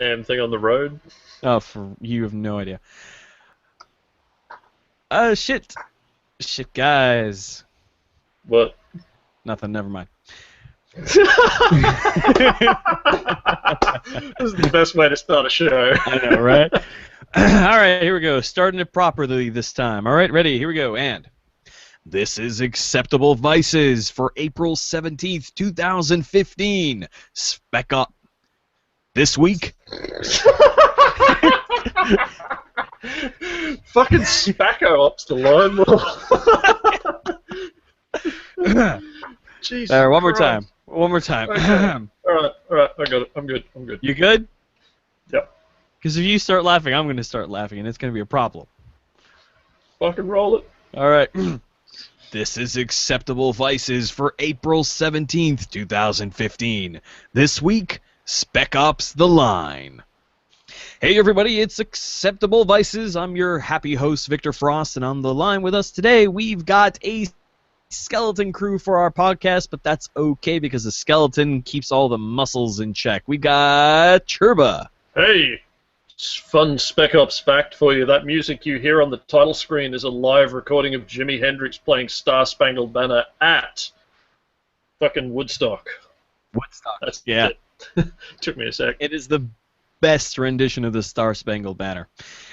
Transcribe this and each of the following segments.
damn thing on the road. Oh, you have no idea. Shit, guys. What? Nothing. Never mind. This is the best way to start a show. I know, right? All right, here we go. Starting it properly this time. All right, ready? Here we go. And this is Acceptable Vices for April 17th, 2015. Spec Ops. This week. Fucking Spec Ops, the line. Jesus There, one more Christ. time. One more time. Okay. All right, I got it. I'm good. You good? Yep. Because if you start laughing, I'm going to start laughing, and it's going to be a problem. Fucking roll it. All right. This is Acceptable Vices for April 17th, 2015. This week, Spec Ops The Line. Hey everybody, it's Acceptable Vices. I'm your happy host, Victor Frost, and on the line with us today, we've got a skeleton crew for our podcast, but that's okay because the skeleton keeps all the muscles in check. We got Churba. Hey, fun Spec Ops fact for you. That music you hear on the title screen is a live recording of Jimi Hendrix playing Star Spangled Banner at fucking Woodstock. That's Yeah. it. Took me a sec. It is the best rendition of the Star Spangled Banner.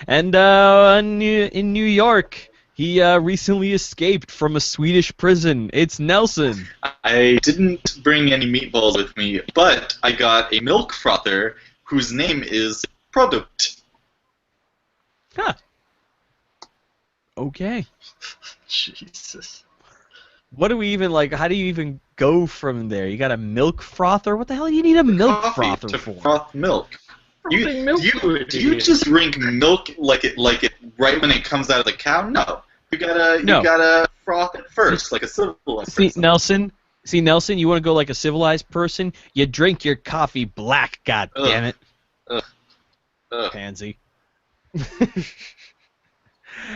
And in New York, he recently escaped from a Swedish prison. It's Nelson. I didn't bring any meatballs with me, but I got a milk frother whose name is Product. Huh. Okay. Jesus. What do we even, like, how do you even go from there? You got a milk frother? What the hell do you need a milk Coffee frother to for? froth milk. Frothing milk Do fluid you here. just drink milk like it right when it comes out of the cow? No. You gotta froth it first, like a civilized See, person. Nelson, you want to go like a civilized person? You drink your coffee black, god Ugh. damn it. Ugh. Pansy.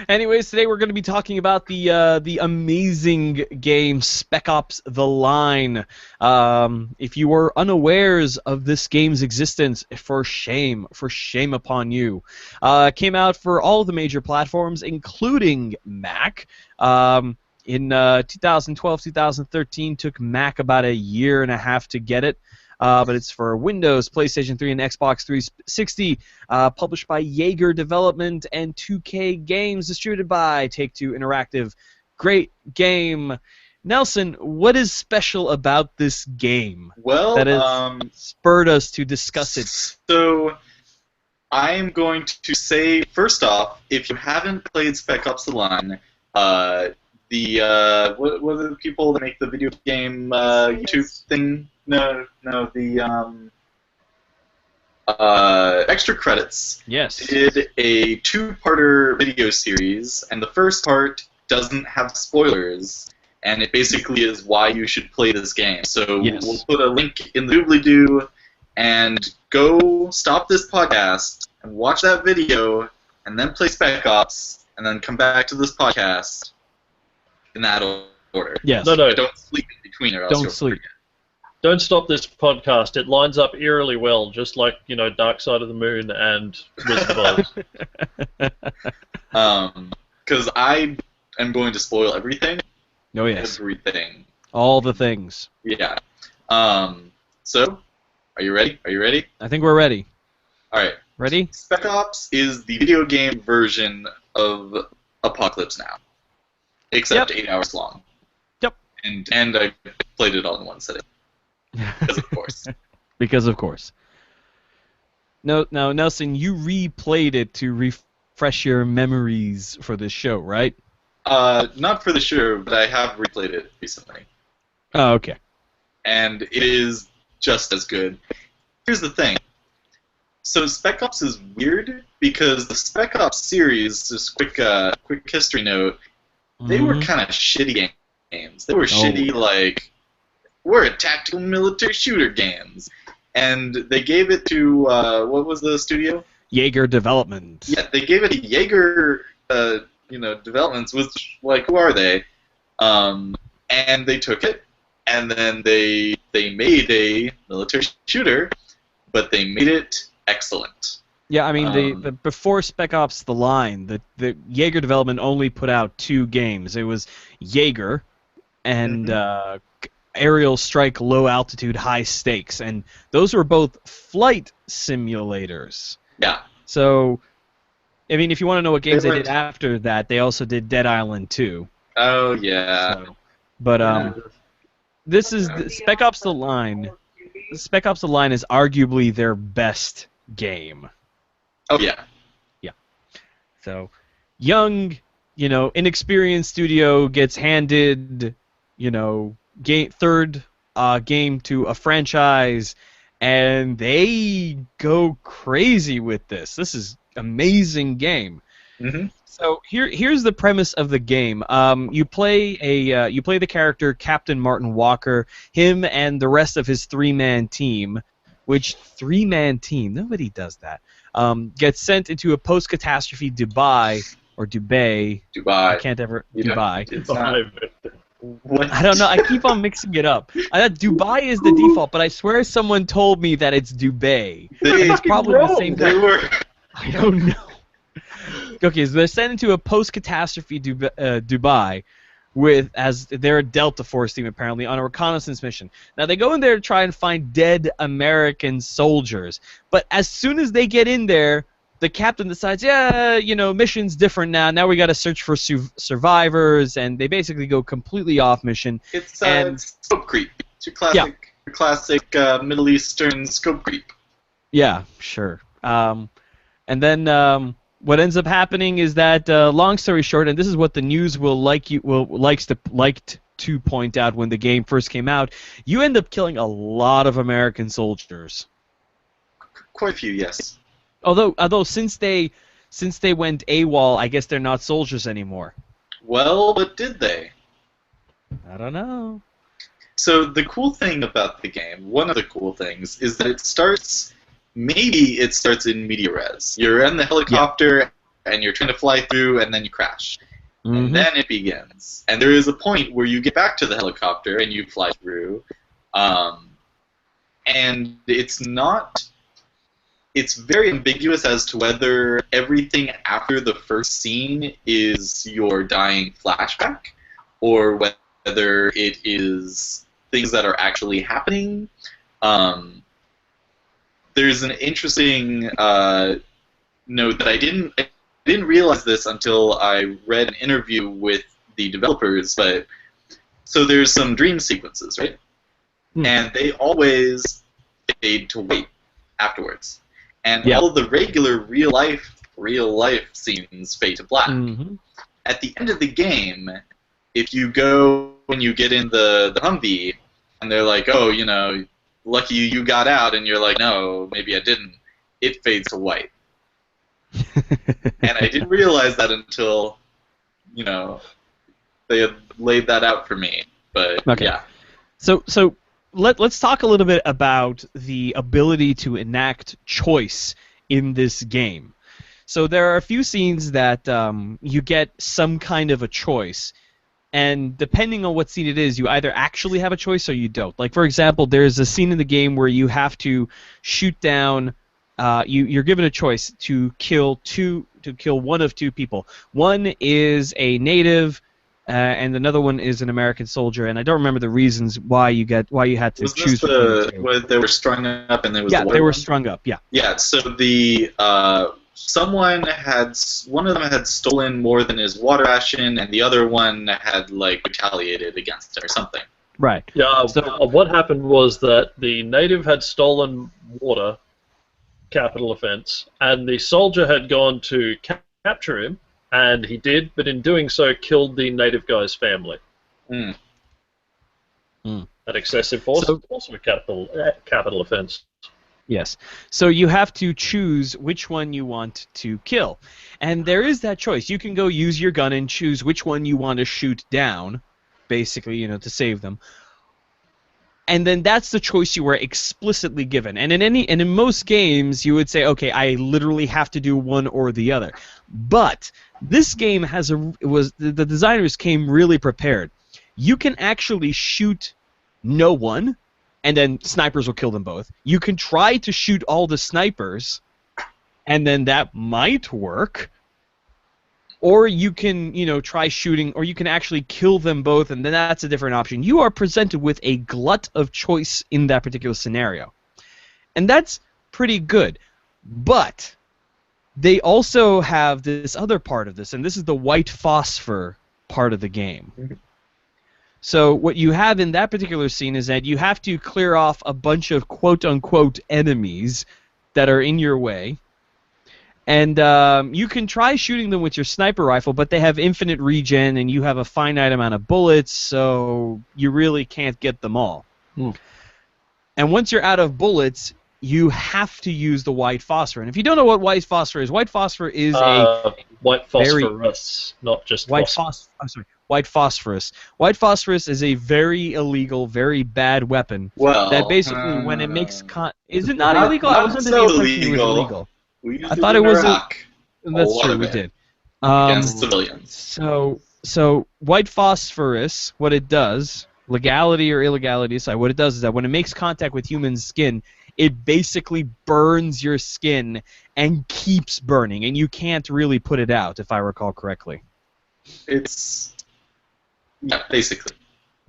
Anyways, today we're going to be talking about the amazing game Spec Ops: The Line. If you were unawares of this game's existence, for shame upon you. Came out for all the major platforms, including Mac. In 2012, 2013, took Mac about a year and a half to get it. But it's for Windows, PlayStation 3, and Xbox 360, published by Jaeger Development and 2K Games, distributed by Take-Two Interactive. Great game. Nelson, what is special about this game Well, that has spurred us to discuss it? So, I am going to say, first off, if you haven't played Spec Ops: The Line, what are the people that make the video game YouTube thing? No, the Extra Credits Yes. did a two-parter video series, and the first part doesn't have spoilers, and it basically is why you should play this game. So Yes. we'll put a link in the doobly-doo, and go stop this podcast and watch that video, and then play Spec Ops, and then come back to this podcast in that order. Yes. No. Don't sleep in between, or else Don't you'll sleep. forget. Don't stop this podcast. It lines up eerily well, just like, Dark Side of the Moon and Wizard of Oz. Because I am going to spoil everything. Oh, yes. Everything. All the things. Yeah. So, are you ready? I think we're ready. All right. Ready? Spec Ops is the video game version of Apocalypse Now, except 8 hours long. Yep. And I played it all in one sitting. Because of course. Because of course. No, now, Nelson, you replayed it to refresh your memories for this show, right? Not for the show, but I have replayed it recently. Oh, okay. And it is just as good. Here's the thing. So Spec Ops is weird because the Spec Ops series, just quick history note, they were kind of shitty games. They were shitty, like, we're a tactical military shooter games. And they gave it to, what was the studio? Jaeger Development. Yeah, they gave it to Jaeger, Developments, which, like, who are they? And they took it, and then they made a military shooter, but they made it excellent. Yeah, I mean, the before Spec Ops: The Line, the Jaeger development only put out 2 games. It was Jaeger and Aerial Strike Low Altitude High Stakes, and those were both flight simulators. Yeah. So, I mean, if you want to know what games they weren't- did after that, they also did Dead Island 2. Oh yeah. So, but this is Spec Ops: The Line. Spec Ops: The Line is arguably their best game. Oh yeah. So, young, inexperienced studio gets handed, third game to a franchise, and they go crazy with this. This is amazing game. Mm-hmm. So here's the premise of the game. You play the character Captain Martin Walker. Him and the rest of his 3-man team, which 3-man team, nobody does that. Gets sent into a post-catastrophe Dubai. I can't ever Dubai. It's not. What? I don't know. I keep on mixing it up. I thought Dubai is the default, but I swear someone told me that it's Dubai. And it's probably the same They thing. were. I don't know. Okay, so they're sent into a post-catastrophe Dubai as they're a Delta Force team apparently on a reconnaissance mission. Now they go in there to try and find dead American soldiers, but as soon as they get in there, the captain decides, mission's different now. Now we got to search for survivors, and they basically go completely off mission. It's And- scope creep. It's your classic Middle Eastern scope creep. Yeah, sure. And then what ends up happening is that, long story short, and this is what the news likes to point out when the game first came out, you end up killing a lot of American soldiers. Quite a few, yes. Although since they went AWOL, I guess they're not soldiers anymore. Well, but did they? I don't know. So the cool thing about the game, one of the cool things, is that it starts in media res. You're in the helicopter, and you're trying to fly through, and then you crash. Mhm. And then it begins. And there is a point where you get back to the helicopter, and you fly through. And it's very ambiguous as to whether everything after the first scene is your dying flashback, or whether it is things that are actually happening. There's an interesting note that I didn't realize this until I read an interview with the developers. But so there's some dream sequences, right? And they always fade to white afterwards. And all of the regular real life scenes fade to black. Mhm. At the end of the game, if you go and you get in the Humvee, and they're like, oh, lucky you got out, and you're like, no, maybe I didn't, it fades to white. And I didn't realize that until, they had laid that out for me. But, Okay. yeah. So let's talk a little bit about the ability to enact choice in this game. So there are a few scenes that you get some kind of a choice, and depending on what scene it is, you either actually have a choice or you don't. Like, for example, there's a scene in the game where you have to shoot down. You're given a choice to kill one of 2 people. One is a native. And another one is an American soldier, and I don't remember the reasons why you had to Was choose this between the 2. where they were strung up and there was Yeah, the white they were one? strung up. Yeah. Yeah, so the one of them had stolen more than his water ration, and the other one had retaliated against him or something. Right. Yeah, So- what happened was that the native had stolen water, capital offense, and the soldier had gone to capture him, and he did, but in doing so killed the native guy's family. Mm. That excessive force So- is also a capital offense. Yes. So you have to choose which one you want to kill. And there is that choice. You can go use your gun and choose which one you want to shoot down, basically, to save them. And then that's the choice you were explicitly given. And in most games you would say, okay, I literally have to do one or the other. But this game the designers came really prepared. You can actually shoot no one, and then snipers will kill them both. You can try to shoot all the snipers, and then that might work. Or you can, try shooting, or you can actually kill them both, and then that's a different option. You are presented with a glut of choice in that particular scenario. And that's pretty good. But they also have this other part of this, and this is the white phosphor part of the game. So what you have in that particular scene is that you have to clear off a bunch of quote-unquote enemies that are in your way. And you can try shooting them with your sniper rifle, but they have infinite regen, and you have a finite amount of bullets, so you really can't get them all. And once you're out of bullets, you have to use the white phosphor. And if you don't know what white phosphor is white phosphorus, not just white phosphorus. White phosphorus. White phosphorus is a very illegal, very bad weapon. Well, that basically, when it makes is it not illegal? Not I wasn't so thinking it was illegal. I thought it was. That's true. We did. Against civilians. So white phosphorus, what it does, legality or illegality aside, what it does is that when it makes contact with human skin, it basically burns your skin and keeps burning, and you can't really put it out, if I recall correctly. Basically.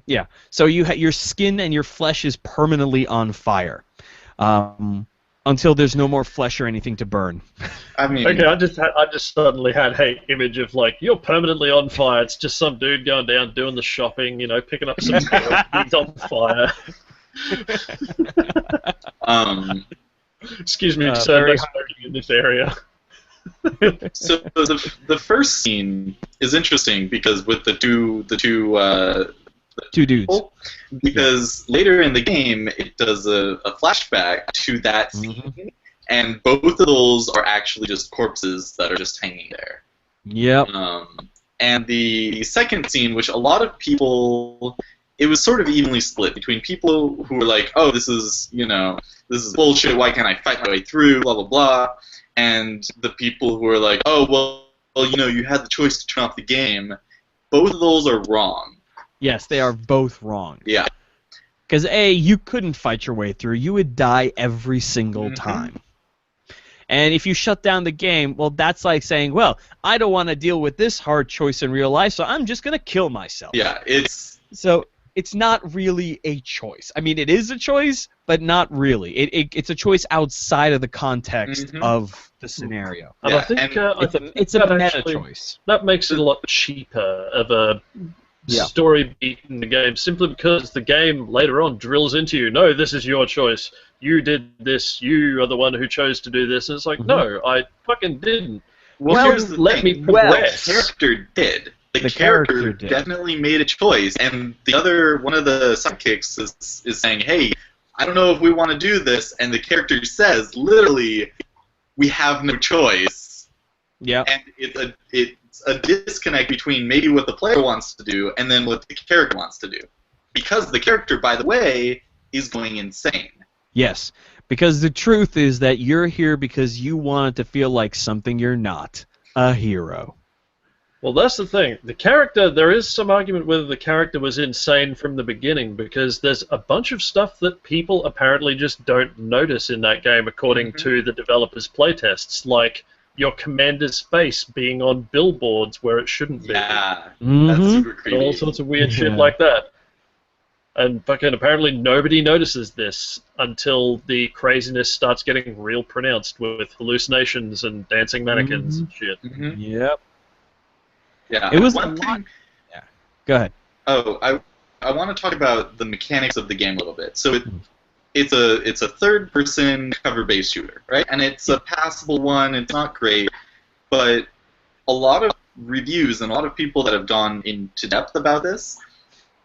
Yeah. So your skin and your flesh is permanently on fire. Until there's no more flesh or anything to burn. I mean, okay, I just suddenly had image of you're permanently on fire. It's just some dude going down doing the shopping, picking up some milk, he's on fire. Excuse me, sir, no smoking in this area. So the first scene is interesting because with the two dudes. Because later in the game, it does a flashback to that scene, and both of those are actually just corpses that are just hanging there. Yep. And the second scene, which a lot of people, it was sort of evenly split between people who were like, "Oh, this is bullshit. Why can't I fight my way through? Blah blah blah," and the people who were like, "Oh, well, you had the choice to turn off the game." Both of those are wrong. Yes, they are both wrong. Yeah. Because you couldn't fight your way through. You would die every single time. And if you shut down the game, well, that's like saying, well, I don't want to deal with this hard choice in real life, so I'm just going to kill myself. Yeah, So it's not really a choice. I mean, it is a choice, but not really. It's a choice outside of the context of the scenario. And I think it's a meta choice. That makes it a lot cheaper of a story beat in the game, simply because the game later on drills into you. No, this is your choice. You did this. You are the one who chose to do this. And it's like, no, I fucking didn't. Well, here's the let thing. me progress. The character did. The character definitely made a choice, and one of the sidekicks is saying, "Hey, I don't know if we want to do this," and the character says, literally, "We have no choice." Yeah. And it's a disconnect between maybe what the player wants to do and then what the character wants to do, because the character, by the way, is going insane. Yes, because the truth is that you're here because you wanted to feel like something you're not, a hero. Well, that's the thing. The character, there is some argument whether the character was insane from the beginning, because there's a bunch of stuff that people apparently just don't notice in that game, according to the developers' playtests, like your commander's face being on billboards where it shouldn't be. Yeah, that's super creepy. All sorts of weird shit like that. And fucking apparently nobody notices this until the craziness starts getting real pronounced with hallucinations and dancing mannequins and shit. Yep. Yeah. It was one thing. Yeah. Go ahead. Oh, I want to talk about the mechanics of the game a little bit. So it's a third-person cover-based shooter, right? And it's a passable one. It's not great, but a lot of reviews and a lot of people that have gone into depth about this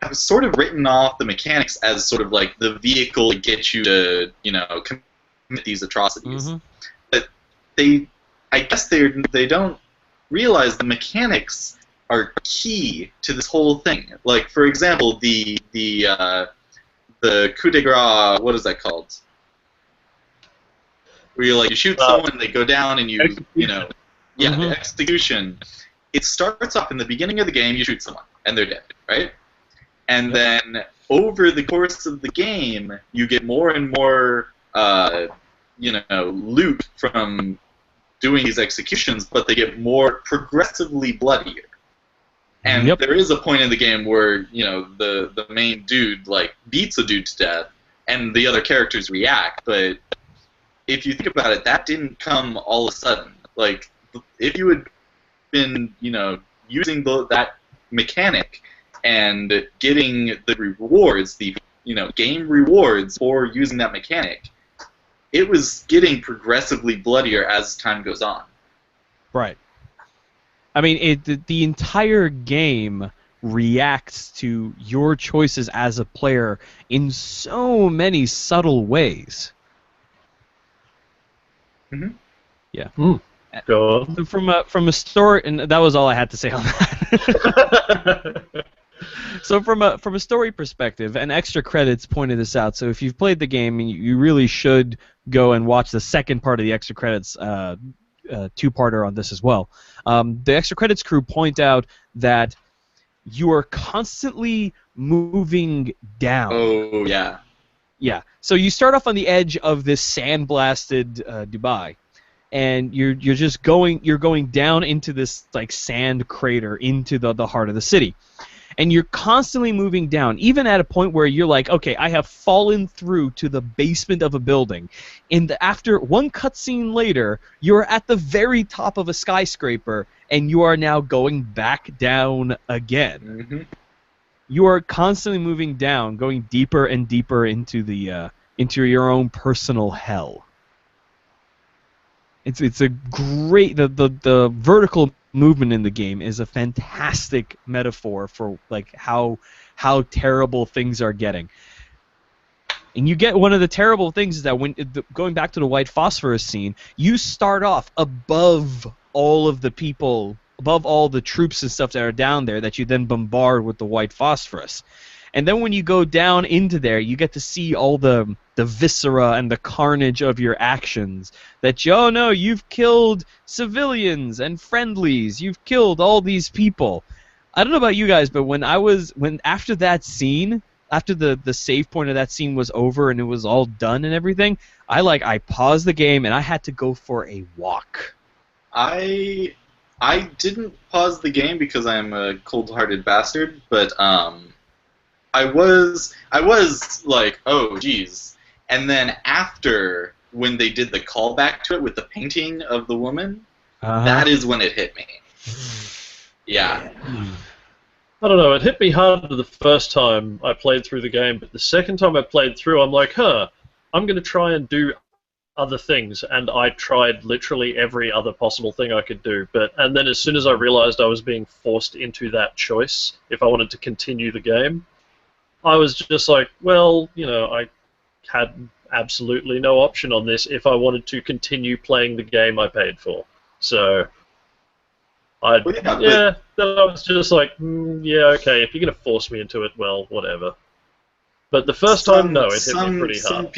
have sort of written off the mechanics as sort of like the vehicle to get you to, commit these atrocities. But I guess they don't realize the mechanics are key to this whole thing. Like, for example, the coup de grace, what is that called? Where you shoot someone and they go down and the execution. It starts off in the beginning of the game, you shoot someone and they're dead, right? And then over the course of the game, you get more and more, loot from doing these executions, but they get more progressively bloodier. And there is a point in the game where, the main dude, beats a dude to death, and the other characters react, but if you think about it, that didn't come all of a sudden. Like, if you had been, using that mechanic and getting the rewards, the game rewards for using that mechanic, it was getting progressively bloodier as time goes on. Right. I mean, the entire game reacts to your choices as a player in so many subtle ways. Mm-hmm. Yeah. Go on. From a story, and that was all I had to say on that. So from a story perspective, and Extra Credits pointed this out. So if you've played the game, you really should go and watch the second part of the Extra Credits two-parter on this as well. The Extra Credits crew point out that you are constantly moving down. Oh yeah. Yeah. So you start off on the edge of this sand-blasted Dubai, and you're going down into this sand crater into the heart of the city. And you're constantly moving down, even at a point where you're like, okay, I have fallen through to the basement of a building. And after one cutscene later, you're at the very top of a skyscraper, and you are now going back down again. Mm-hmm. You are constantly moving down, going deeper and deeper into into your own personal hell. It's a great the vertical movement in the game is a fantastic metaphor for how terrible things are getting. And you get one of the terrible things is that going back to the white phosphorus scene, you start off above all of the people, above all the troops and stuff that are down there that you then bombard with the white phosphorus. And then when you go down into there, you get to see all the viscera and the carnage of your actions. That you've killed civilians and friendlies. You've killed all these people. I don't know about you guys, but after that scene, after the save point of that scene was over and it was all done and everything, I paused the game and I had to go for a walk. I didn't pause the game because I'm a cold-hearted bastard, but I was like, oh, geez. And then after, when they did the callback to it with the painting of the woman, that is when it hit me. Yeah. I don't know, it hit me harder the first time I played through the game, but the second time I played through, I'm like, I'm going to try and do other things, and I tried literally every other possible thing I could do. And then as soon as I realized I was being forced into that choice, if I wanted to continue the game, I was just like, well, I had absolutely no option on this if I wanted to continue playing the game I paid for. So, then I was just like, yeah, okay, if you're going to force me into it, well, whatever. But the first time, no, it hit me pretty hard.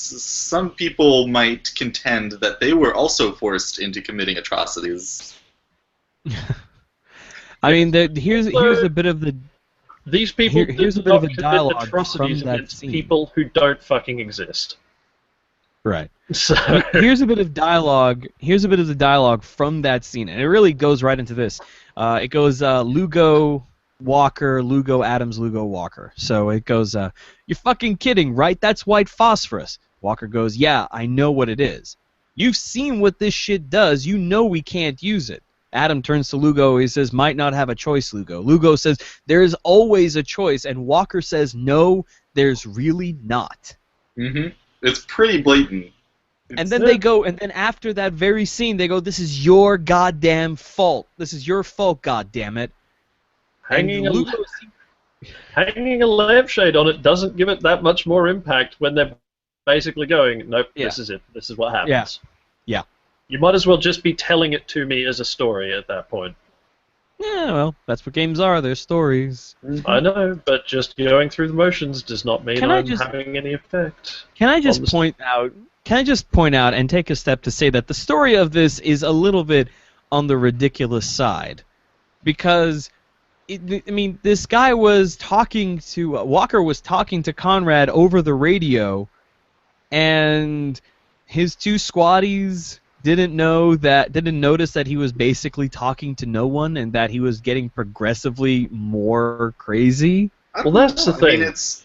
Some people might contend that they were also forced into committing atrocities. I mean, here's a bit of the... These people here's a do bit of not a commit dialogue atrocities from that against scene. people who don't fucking exist. Right. So here's a bit of dialogue. Here's a bit of the dialogue from that scene, and it really goes right into this. It goes Lugo, Walker, Lugo, Adams, Lugo, Walker. So it goes, you're fucking kidding, right? That's white phosphorus. Walker goes, yeah, I know what it is. You've seen what this shit does. You know we can't use it. Adam turns to Lugo. He says, might not have a choice, Lugo. Lugo says, there is always a choice. And Walker says, no, there's really not. Mm-hmm. It's pretty blatant. And then they go, and then after that very scene, they go, this is your goddamn fault. This is your fault, goddammit. Hanging a lampshade on it doesn't give it that much more impact when they're basically going, nope, this is it. This is what happens. Yeah. You might as well just be telling it to me as a story at that point. Yeah, well, that's what games are. They're stories. Mm-hmm. I know, but just going through the motions does not mean I'm having any effect. Can I just point out and take a step to say that the story of this is a little bit on the ridiculous side? Because I mean, this guy was talking to Walker was talking to Conrad over the radio, and his two squaddies didn't notice that he was basically talking to no one, and that he was getting progressively more crazy. Well, that's the I mean, thing. it's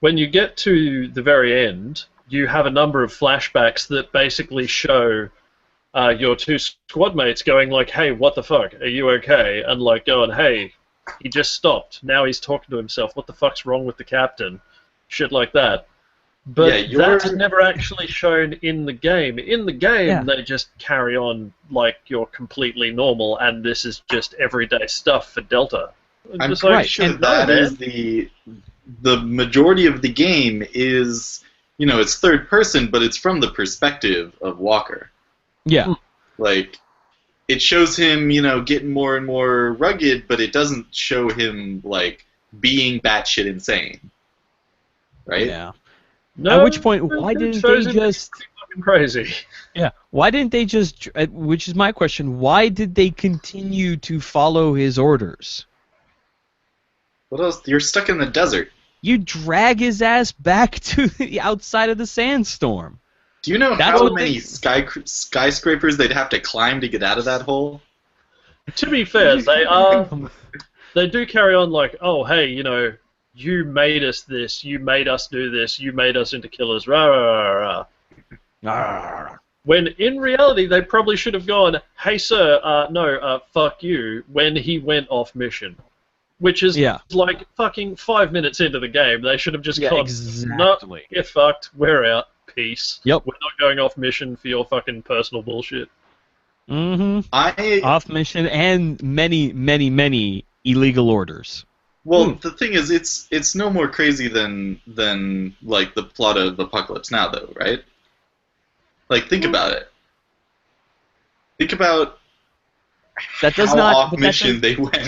When you get to the very end, you have a number of flashbacks that basically show your two squad mates going like, "Hey, what the fuck? Are you okay?" And like going, "Hey, he just stopped. Now he's talking to himself. What the fuck's wrong with the captain?" Shit like that. But Yeah, that's never actually shown in the game. In the game, Yeah. they just carry on like you're completely normal, and this is just everyday stuff for Delta. I'm Just pretty like, sure no, that man. is the majority of the game is, it's third person, but it's from the perspective of Walker. Yeah. Like, it shows him, getting more and more rugged, but it doesn't show him, like, being batshit insane. Right? Yeah. No, At which point, why it didn't shows they him just? fucking crazy? Yeah. Why didn't they just? Which is my question. Why did they continue to follow his orders? What else? You're stuck in the desert. You drag his ass back to the outside of the sandstorm. Do you know That's how what many skyscrapers they'd have to climb to get out of that hole? To be fair, they do carry on like, oh, hey, you made us this, you made us do this, you made us into killers, rah, rah, rah, rah. When in reality, they probably should have gone, hey, sir, no, fuck you, when he went off mission. Which is like fucking 5 minutes into the game. They should have just gone, exactly. no, get fucked, we're out, peace. Yep. We're not going off mission for your fucking personal bullshit. Mm-hmm. Off mission and many, many, many illegal orders. Well, the thing is, it's no more crazy than like the plot of Apocalypse Now, though, right? Like, think about it. Think about that does how not off mission they went.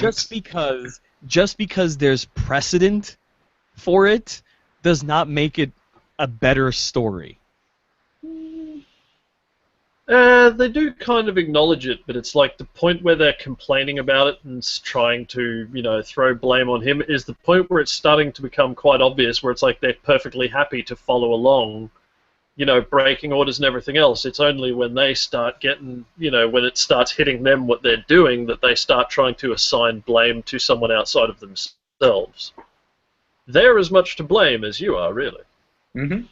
Just because there's precedent for it does not make it a better story. They do kind of acknowledge it, but it's like the point where they're complaining about it and trying to, throw blame on him is the point where it's starting to become quite obvious, where it's like they're perfectly happy to follow along, breaking orders and everything else. It's only when they start getting, when it starts hitting them what they're doing, that they start trying to assign blame to someone outside of themselves. They're as much to blame as you are, really. Mm-hmm.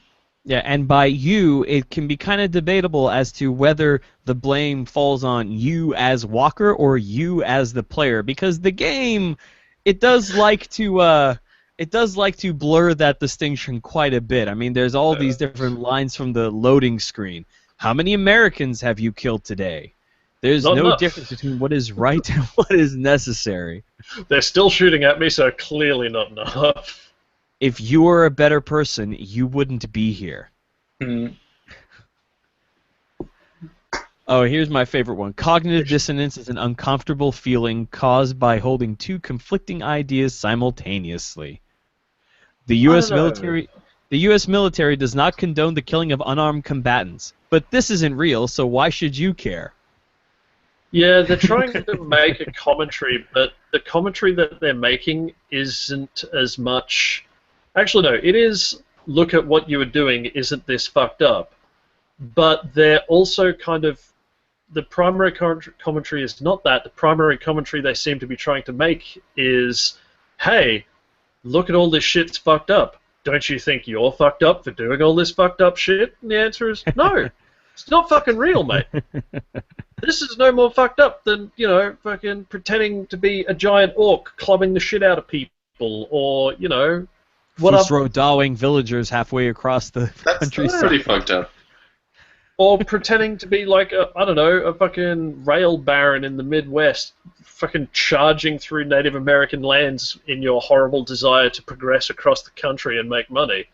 Yeah, and by you, it can be kind of debatable as to whether the blame falls on you as Walker or you as the player, because the game, it does like to blur that distinction quite a bit. I mean, there's all these different lines from the loading screen. How many Americans have you killed today? There's Not no enough. difference between what is right and what is necessary. They're still shooting at me, so clearly not enough. If you were a better person, you wouldn't be here. Mm-hmm. Oh, here's my favorite one. Cognitive dissonance is an uncomfortable feeling caused by holding two conflicting ideas simultaneously. The U.S. military does not condone the killing of unarmed combatants, but this isn't real, so why should you care? Yeah, they're trying to make a commentary, but the commentary that they're making isn't as much... Actually, no, it is, look at what you were doing, isn't this fucked up? But they're also kind of... The primary commentary is not that. The primary commentary they seem to be trying to make is, hey, look at all this shit's fucked up. Don't you think you're fucked up for doing all this fucked up shit? And the answer is, no. It's not fucking real, mate. This is no more fucked up than, fucking pretending to be a giant orc clubbing the shit out of people, or, Fusro-dawing villagers halfway across the countryside. That's pretty fucked up. Or pretending to be like, a fucking rail baron in the Midwest, fucking charging through Native American lands in your horrible desire to progress across the country and make money.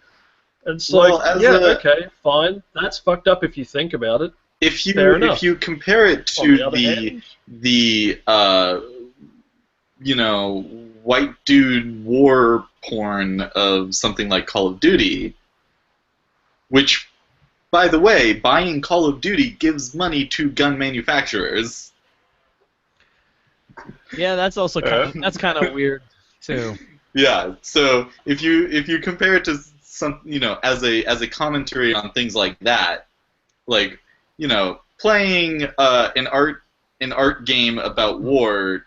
And it's okay, fine. That's fucked up if you think about it. If you compare it to the white dude war porn of something like Call of Duty, which, by the way, buying Call of Duty gives money to gun manufacturers. Yeah, that's also kind of weird too. Yeah. So if you compare it to some, as a commentary on things like that, like, playing an art game about war,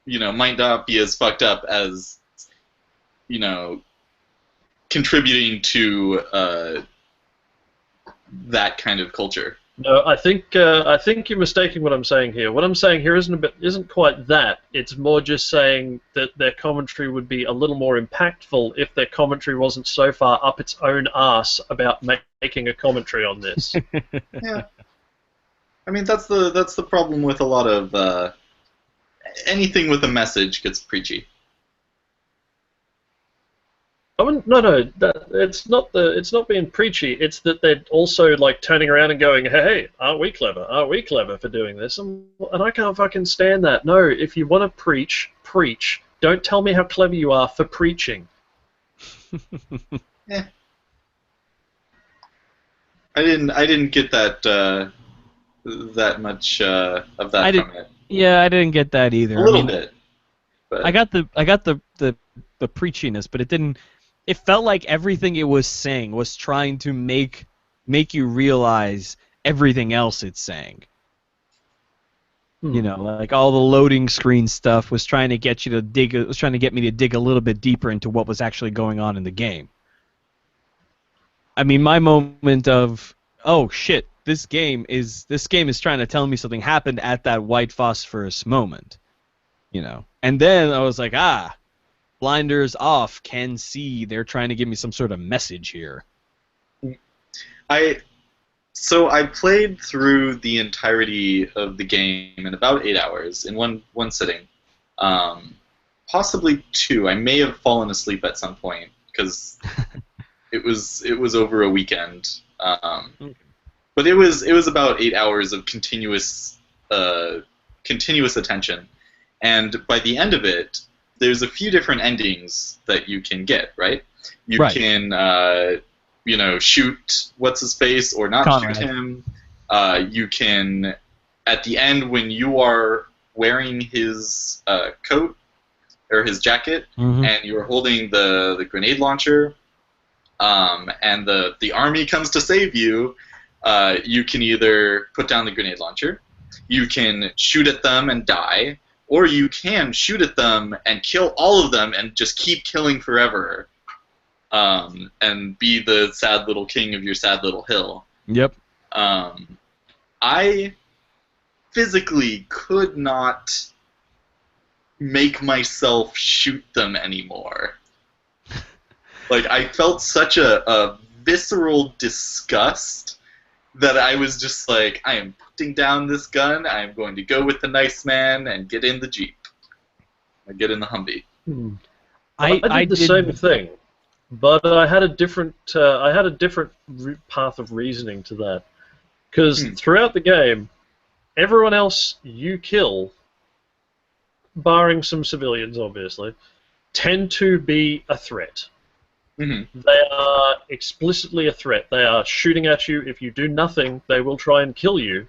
might not be as fucked up as, contributing to that kind of culture. No, I think you're mistaking what I'm saying here. What I'm saying here isn't quite that. It's more just saying that their commentary would be a little more impactful if their commentary wasn't so far up its own arse about making a commentary on this. Yeah. I mean, that's the problem with a lot of anything with a message gets preachy. No, it's not being preachy. It's that they're also like turning around and going, "Hey, aren't we clever? Aren't we clever for doing this?" And I can't fucking stand that. No, if you want to preach, preach. Don't tell me how clever you are for preaching. Yeah. I didn't get that much of that from it. Yeah, I didn't get that either. A little bit. But I got the preachiness, but it didn't. It felt like everything it was saying was trying to make you realize everything else it's saying. Like all the loading screen stuff was trying to get you to dig. It was trying to get me to dig a little bit deeper into what was actually going on in the game. I mean, my moment of, oh shit, this game is trying to tell me something happened at that white phosphorus moment. And then I was like, blinders off, can see. They're trying to give me some sort of message here. I played through the entirety of the game in about 8 hours in one sitting, possibly 2. I may have fallen asleep at some point because it was over a weekend. But it was about 8 hours of continuous attention. And by the end of it, there's a few different endings that you can get, right? You can, shoot what's-his-face or not Conrad. shoot him. You can, at the end, when you are wearing his coat or his jacket, and you're holding the grenade launcher, and the army comes to save you, you can either put down the grenade launcher, you can shoot at them and die, or you can shoot at them and kill all of them and just keep killing forever, and be the sad little king of your sad little hill. Yep. I physically could not make myself shoot them anymore. Like, I felt such a visceral disgust that I was just like, I am putting down this gun, I am going to go with the nice man and get in the Jeep. I get in the Humvee. I did the same thing, but I had a different path of reasoning to that. Because throughout the game, everyone else you kill, barring some civilians obviously, tend to be a threat. Mm-hmm. They are explicitly a threat. They are shooting at you. If you do nothing, they will try and kill you.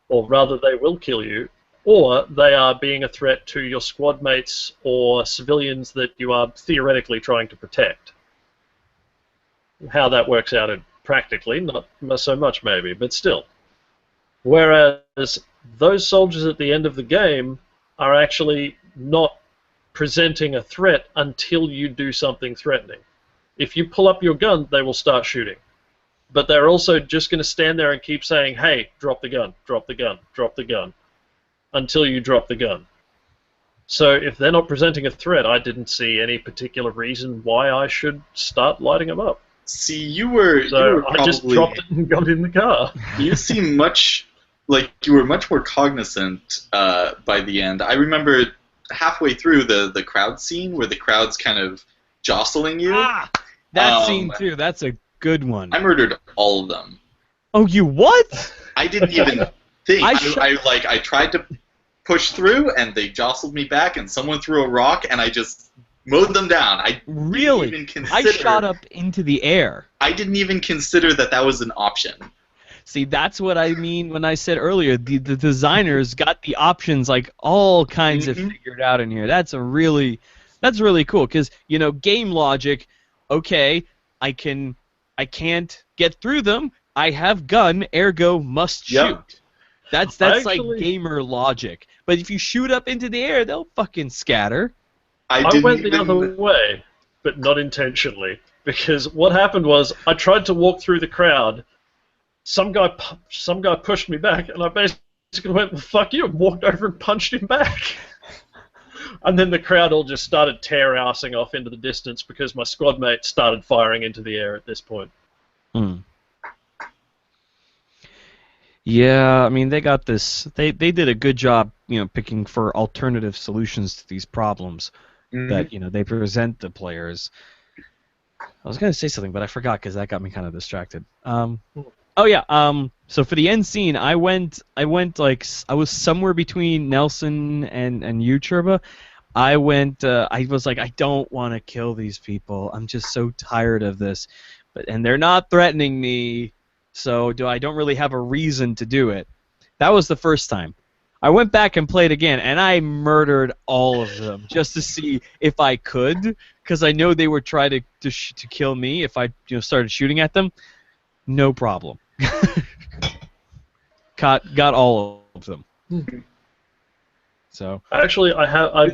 Or rather, they will kill you. Or they are being a threat to your squad mates or civilians that you are theoretically trying to protect. How that works out practically, not so much maybe, but still. Whereas those soldiers at the end of the game are actually not presenting a threat until you do something threatening. If you pull up your gun, they will start shooting. But they're also just going to stand there and keep saying, hey, drop the gun, drop the gun, drop the gun, until you drop the gun. So if they're not presenting a threat, I didn't see any particular reason why I should start lighting them up. See, you were I just dropped it and got in the car. You seem much like you were much more cognizant by the end. I remember halfway through the crowd scene where the crowd's kind of jostling you. That scene too. That's a good one. I murdered all of them. Oh, you what? I didn't even think. I tried to push through, and they jostled me back, and someone threw a rock, and I just mowed them down. I really? didn't even consider, I shot up into the air. I didn't even consider that was an option. See, that's what I mean when I said earlier. The designers got the options like all kinds of figured out in here. That's really cool because game logic. Okay, I can't get through them. I have gun, ergo must shoot. That's like gamer logic. But if you shoot up into the air, they'll fucking scatter. I went the other way, but not intentionally. Because what happened was I tried to walk through the crowd. Some guy pushed me back, and I basically went, well, fuck you, and walked over and punched him back. And then the crowd all just started tear-assing off into the distance because my squad mate started firing into the air at this point. Yeah, I mean, they got this. They did a good job, picking for alternative solutions to these problems that, they present the players. I was going to say something, but I forgot because that got me kind of distracted. Oh yeah. So for the end scene, I went like I was somewhere between Nelson and you, Churba. I was like, I don't want to kill these people. I'm just so tired of this. And they're not threatening me, so I don't really have a reason to do it. That was the first time. I went back and played again, and I murdered all of them just to see if I could, because I know they would try to kill me if I started shooting at them. No problem. Got all of them. So actually, I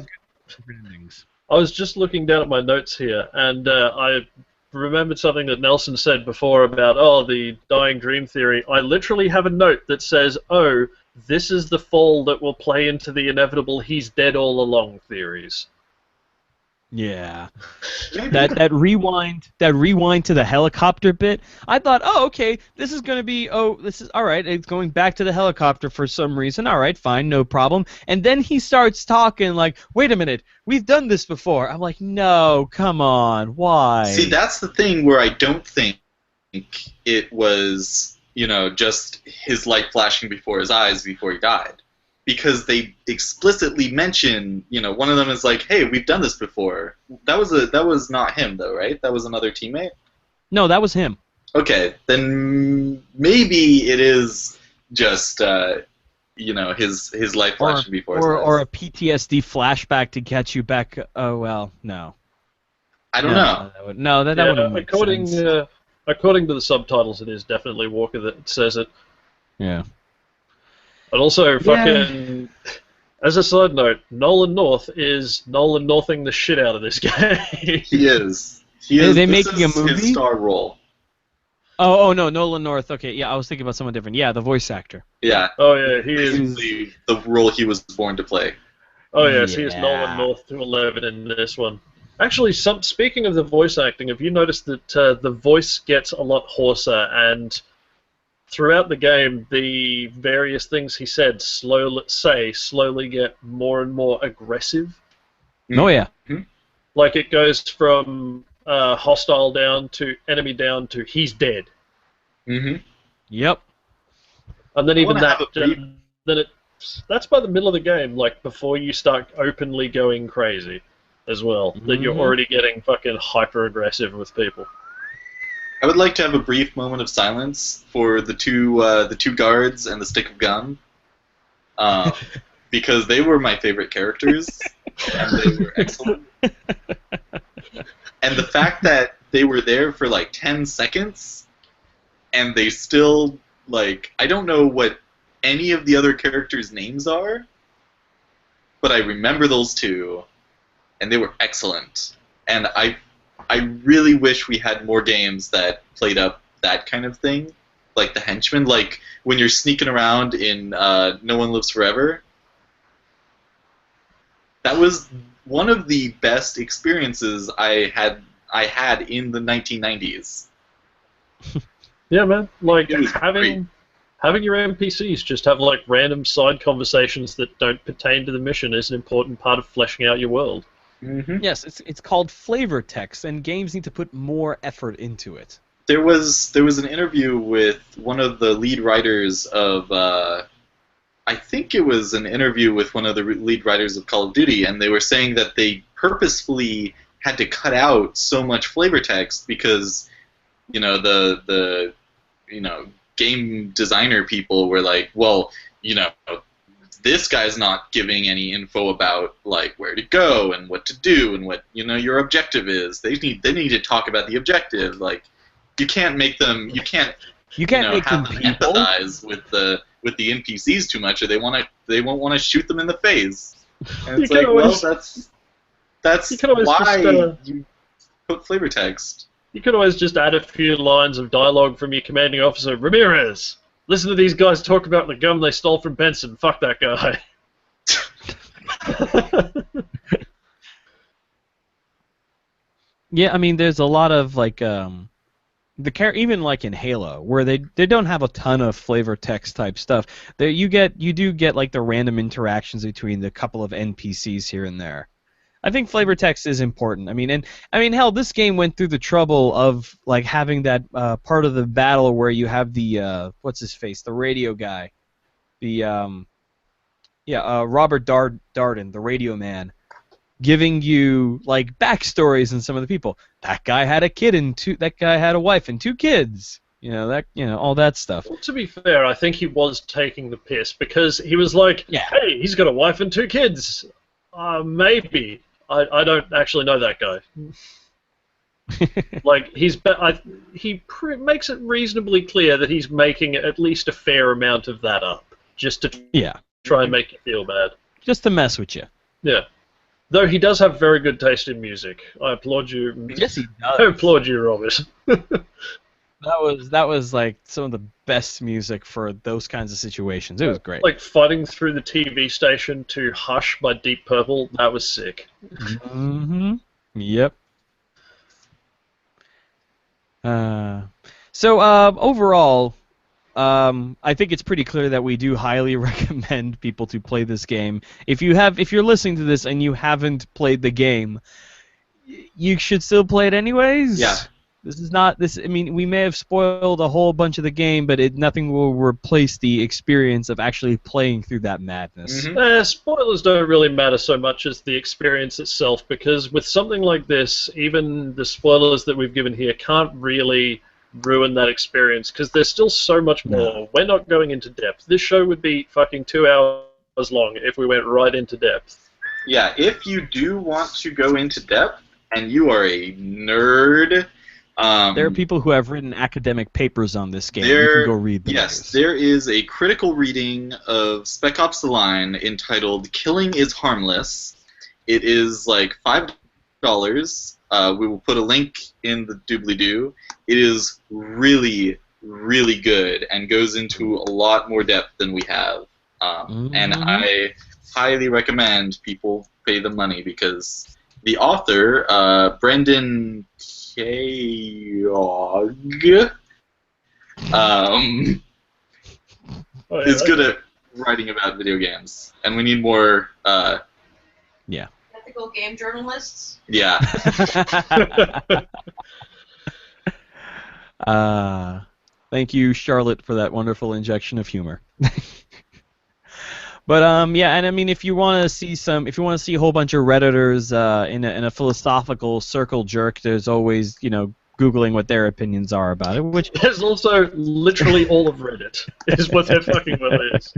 was just looking down at my notes here, and I remembered something that Nelson said before about the dying dream theory. I literally have a note that says, "Oh, this is the fall that will play into the inevitable he's dead all along theories." Yeah. that rewind to the helicopter bit, I thought, oh, okay, this is all right, it's going back to the helicopter for some reason. All right, fine, no problem. And then he starts talking like, wait a minute, we've done this before. I'm like, no, come on, why? See, that's the thing where I don't think it was, just his light flashing before his eyes before he died. Because they explicitly mention, one of them is like, "Hey, we've done this before." That was not him though, right? That was another teammate. No, that was him. Okay, then maybe it is just his light flashing before his eyes. Or a PTSD flashback to catch you back. Oh well, no. I don't know. That wouldn't make sense. According to the subtitles, it is definitely Walker that says it. Yeah. But also, fucking, as a side note, Nolan North is Nolan Northing the shit out of this game. He is. Are they making a movie? His star role. Oh no, Nolan North. Okay, yeah, I was thinking about someone different. Yeah, the voice actor. Yeah. Oh yeah, he is the role he was born to play. Oh yes, he is Nolan North to 11 in this one. Actually, speaking of the voice acting, have you noticed that the voice gets a lot hoarser and throughout the game, the various things he said slowly get more and more aggressive. Oh yeah. Like it goes from hostile down to enemy down to he's dead. Yep. And then even that, that's by the middle of the game, like before you start openly going crazy, as well. That you're already getting fucking hyper aggressive with people. I would like to have a brief moment of silence for the two guards and the stick of gum, because they were my favorite characters, and they were excellent. And the fact that they were there for like 10 seconds, and they still, like, I don't know what any of the other characters' names are, but I remember those two, and they were excellent. And I really wish we had more games that played up that kind of thing, like the henchmen, like when you're sneaking around in No One Lives Forever. That was one of the best experiences I had in the 1990s. Yeah, man. Like having your NPCs just have like random side conversations that don't pertain to the mission is an important part of fleshing out your world. Yes, it's called flavor text, and games need to put more effort into it. There was an interview with one of the lead writers of, I think it was an interview with one of the lead writers of Call of Duty, and they were saying that they purposefully had to cut out so much flavor text because, game designer people were like, well, you know, this guy's not giving any info about like where to go and what to do and what, you know, your objective is. They need to talk about the objective. Like, you can't make them. You can't make have them them people. empathize with the NPCs too much, or they won't want to shoot them in the face. And it's like, well, that's why you put flavor text. You could always just add a few lines of dialogue from your commanding officer. Ramirez, listen to these guys talk about the gum they stole from Benson. Fuck that guy. Yeah, I mean, there's a lot of like even like in Halo, where they don't have a ton of flavor text type stuff. There you do get like the random interactions between the couple of NPCs here and there. I think flavor text is important. I mean, hell, this game went through the trouble of like having that part of the battle where you have the what's his face, the radio guy, the Robert Darden, the radio man, giving you like backstories and some of the people. That guy had a kid and that guy had a wife and 2 kids. All that stuff. Well, to be fair, I think he was taking the piss because he was like, hey, he's got a wife and 2 kids. Maybe. I don't actually know that guy. Like, he makes it reasonably clear that he's making at least a fair amount of that up, just to try and make you feel bad. Just to mess with you. Yeah. Though he does have very good taste in music. I applaud you. Yes, he does. I applaud you, Robert. That was like some of the best music for those kinds of situations. It was great. Like fighting through the TV station to Hush by Deep Purple, that was sick. Mm-hmm. Yep. So overall, I think it's pretty clear that we do highly recommend people to play this game. If you're listening to this and you haven't played the game, you should still play it anyways. Yeah. I mean, we may have spoiled a whole bunch of the game, but nothing will replace the experience of actually playing through that madness. Mm-hmm. Spoilers don't really matter so much as the experience itself, because with something like this, even the spoilers that we've given here can't really ruin that experience, because there's still so much more. No. We're not going into depth. This show would be fucking 2 hours long if we went right into depth. Yeah, if you do want to go into depth, and you are a nerd... there are people who have written academic papers on this game. You can go read them. Yes, there is a critical reading of Spec Ops: The Line entitled "Killing is Harmless." It is like $5. We will put a link in the doobly-doo. It is really, really good and goes into a lot more depth than we have. And I highly recommend people pay the money because the author, Brendan Keogh, is good at writing about video games, and we need more. Ethical game journalists. Yeah. Thank you, Charlotte, for that wonderful injection of humor. But yeah, and I mean, if you want to see a whole bunch of Redditors in a philosophical circle jerk, there's always, Googling what their opinions are about it. Which there's also literally all of Reddit is what their fucking will is.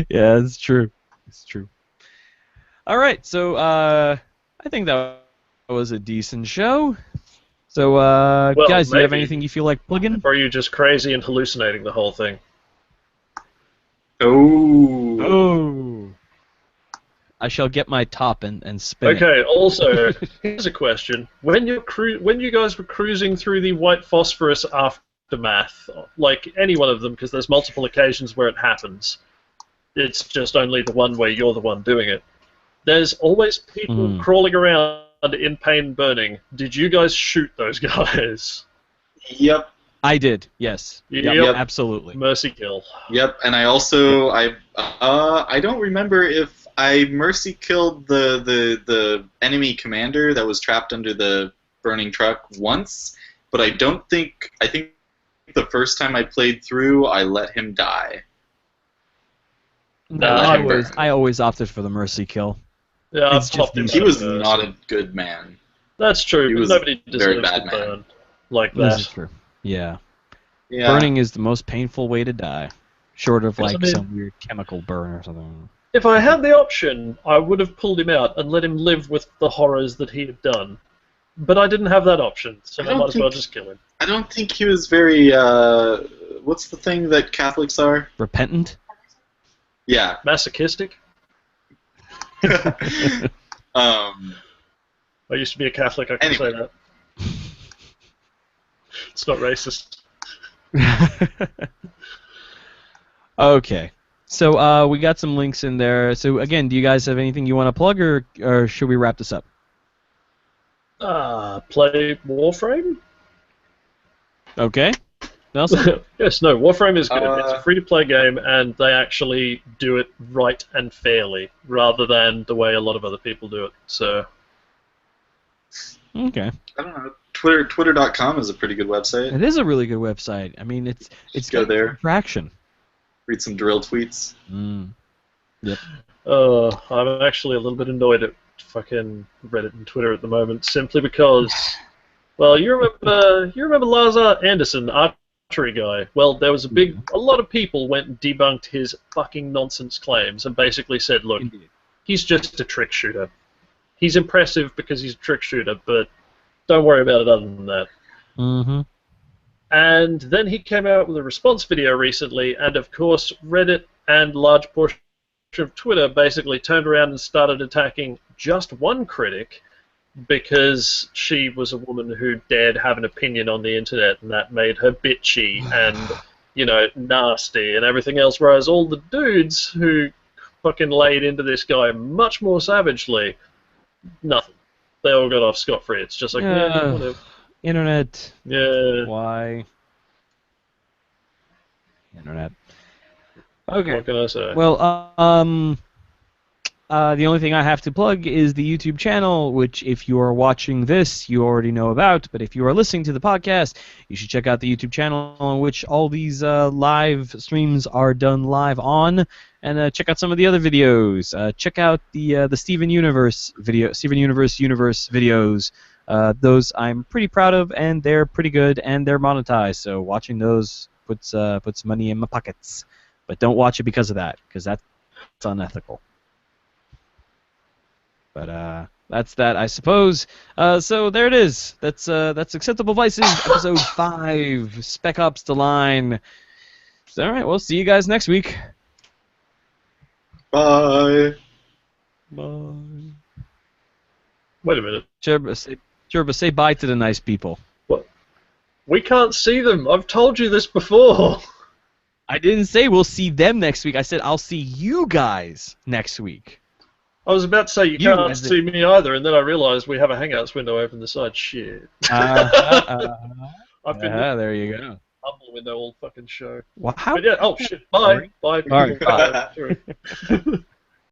Yeah, it's true. It's true. All right, so I think that was a decent show. So guys, do you have anything you feel like plugging? Or are you just crazy and hallucinating the whole thing? Oh. I shall get my top and spin it. Okay, also, here's a question. When you guys were cruising through the white phosphorus aftermath, like any one of them, because there's multiple occasions where it happens, it's just only the one where you're the one doing it. There's always people crawling around in pain and burning. Did you guys shoot those guys? Yep. I did, yes. Yep. Absolutely. Mercy kill. Yep, and I also I don't remember if I mercy killed the enemy commander that was trapped under the burning truck once, but I think the first time I played through I let him die. No, I always opted for the mercy kill. Yeah, he was not a good man. That's true, He but was nobody a very deserves bad to man. burn like This that. is true. Yeah. Yeah. Burning is the most painful way to die, short of Yes, like I mean- some weird chemical burn or something. If I had the option, I would have pulled him out and let him live with the horrors that he had done. But I didn't have that option, so I I don't might as well think- just kill him. I don't think he was very. What's the thing that Catholics are? Repentant? Yeah. Masochistic? um. I used to be a Catholic, I can say that. It's not racist. Okay. So we got some links in there. So again, do you guys have anything you want to plug, or should we wrap this up? Play Warframe? Okay. Nelson? Yes, no, Warframe is good. It's a free-to-play game, and they actually do it right and fairly, rather than the way a lot of other people do it. So, Okay. I don't know. Twitter.com is a pretty good website. It is a really good website. I mean, it's Go got there. traction. Read some drill tweets. Yep. I'm actually a little bit annoyed at fucking Reddit and Twitter at the moment, simply because, well, you remember Lazar Anderson, archery guy? Well, there was a lot of people went and debunked his fucking nonsense claims and basically said, look, Indeed. he's just a trick shooter. He's impressive because he's a trick shooter, but don't worry about it other than that. Mm-hmm. And then he came out with a response video recently, and of course Reddit and large portion of Twitter basically turned around and started attacking just one critic because she was a woman who dared have an opinion on the internet, and that made her bitchy and, you know, nasty and everything else, whereas all the dudes who fucking laid into this guy much more savagely, nothing. They all got off scot-free. It's just like, yeah, whatever. Internet. Yeah. Why? Internet. Okay. What can I say? Well, the only thing I have to plug is the YouTube channel, which if you are watching this, you already know about. But if you are listening to the podcast, you should check out the YouTube channel on which all these live streams are done live on. And check out some of the other videos. Check out the Steven Universe Universe videos. Those I'm pretty proud of, and they're pretty good, and they're monetized. So watching those puts money in my pockets. But don't watch it because of that, because that's unethical. But that's that, I suppose. So there it is. That's Acceptable Vices, episode 5, Spec Ops: The Line. All right, we'll see you guys next week. Bye. Bye. Wait a minute. Jerba, say bye to the nice people. What? We can't see them. I've told you this before. I didn't say we'll see them next week. I said I'll see you guys next week. I was about to say you You can't as see me either, and then I realised we have a Hangouts window open the side. Shit. I've been There you go. humble with no old fucking show. Well, how? But yeah, oh shit. Bye. Bye. All right, Bye.